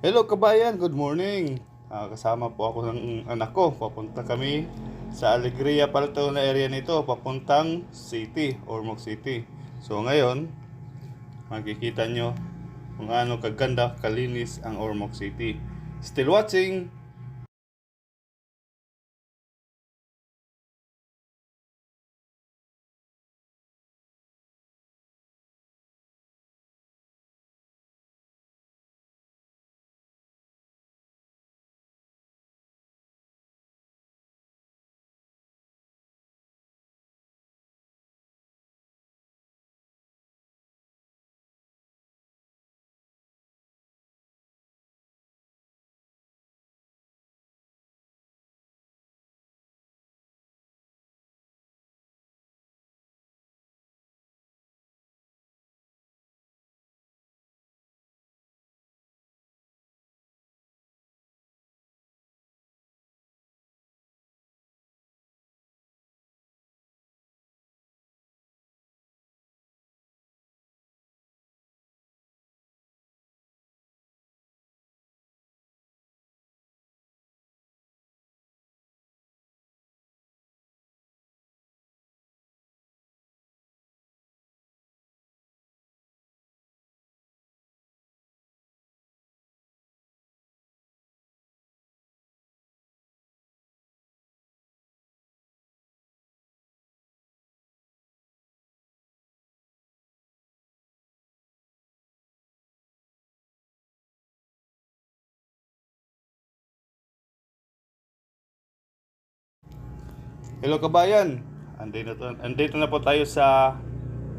Hello kabayan, good morning. Kasama po ako ng anak ko. Papunta kami sa Alegria Palto na area nito, papuntang city, Ormoc City. So ngayon, makikita nyo kung ano kaganda, kalinis ang Ormoc City. Still watching! Hello kabayan, andito na po tayo sa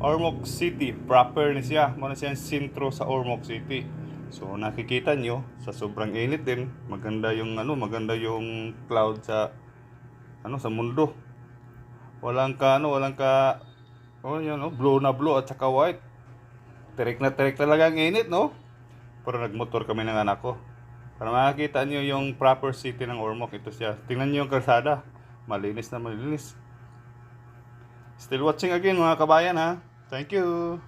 Ormoc City. Proper ni siya, muna siyang sentro sa Ormoc City. So nakikita nyo, sa sobrang init din, maganda yung cloud sa sa mundo. Blue na blue at saka white. Tirik na talaga ang init, no? Pero nagmotor kami ng anak ko. Para makakita nyo yung proper city ng Ormoc, ito siya. Tingnan nyo yung kalsada. Malinis na malinis. Still watching again mga kabayan ha. Thank you.